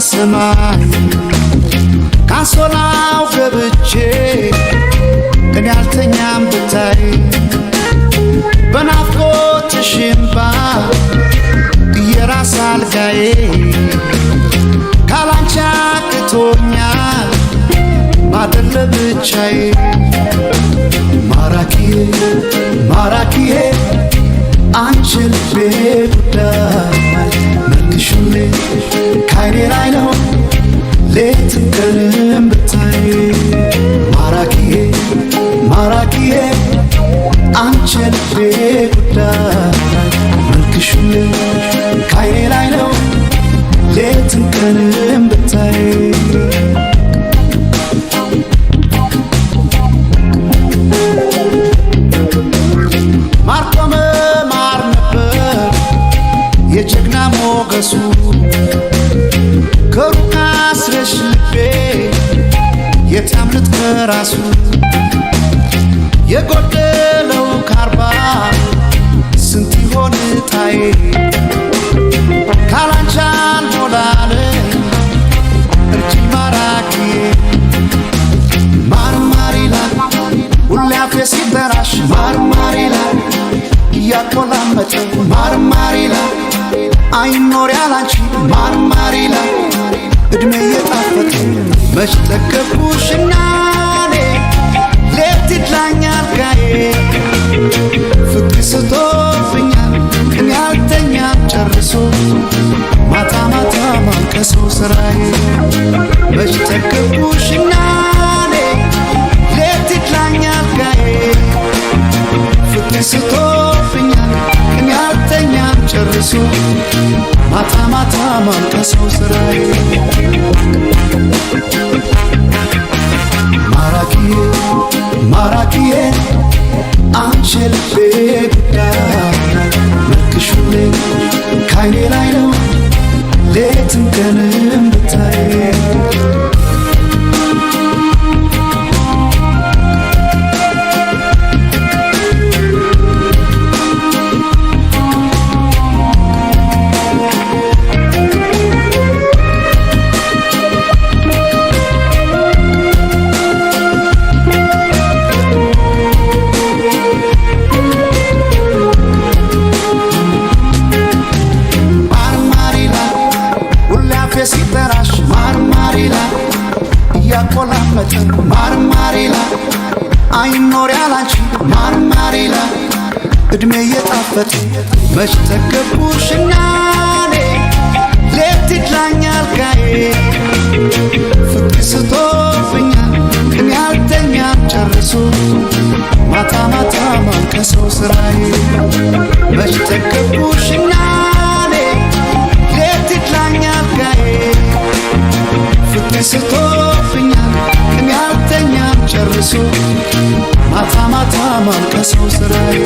ሰማይ ካንሶላው ገብቼ እኔ አልተኛም ብታይ በናፍቆት ሽምባ የራስ አልጋዬ ካላንቺ አቅቶኛል ማደር ለብቻዬ ማራኪዬ ማራኪዬ አንቺ ልቤ ጉዳይ መልክሽኔ ካይኔ ላይ ነው ሌትም ቀንም ብታይ ማራኪዬ ማራኪዬ አንቺ ልቤ ጉዳይ መልክሽኔ ካይኔ ላይ ነው ሌትም ቀንም ብታይ ማርቆመ ማር ነበር የጀግና ሞገሱ ከሩቅ አስረሽ ልቤ የታምልጥ ከራሱ የጎደለው ካርባ ስንት ይሆን ታይ ካላንቺ አልሞላለ እርጂ ማራኪዬ ማርማር ይላል ሁሌ አፌ ሲበራሽ ማርማር ይላል እያቆላመጠ ማርማር ይላል አይኖር ያላንቺ ማርማር ይላል እድሜ የጣፈጠ መች ጠገብኩሽና እኔ ሌት ይድላኛል ጋዬ ፍቅር ስቶብኛል ቀን ያልተኛም ጨርሶ ማታ ማታ ማልቀሶ ስራዬ መች ጠገብኩሽና እኔ ሌት ይድላኛል ጋዬ ፍቅር ስቶብኛል ቀን ያልተኛም ጨርሶ ማታ ማታ ማልቀሶ ስራዬ ማራኪዬ ማራኪዬ አንቺ ልቤ ጉዳይ መልክሽኔ ካይኔ ላይ ነው ሌትም ቀንም ብታይ ሲበራሽ ማርማር ይላል እያቆላመጠ ማርማር ይላል አይኖር ያላንቺ ማርማር ይላል እድሜ እየጣፈጠ መች ጠገብኩሽና እኔ ሌት ይድላኛል ጋዬ ፍቅር ስቶብኛል ቀን ያልተኛም ጨርሶ ማታ ማታ ማልቀሶ ስራዬ መች ጠገብኩሽና እኔ ሌት ይድላኛል ጋዬ ፍቅር ስቶብኛል ቀን ያልተኛም ጨርሶ ማታ ማታ ማልቀሶ ስራዬ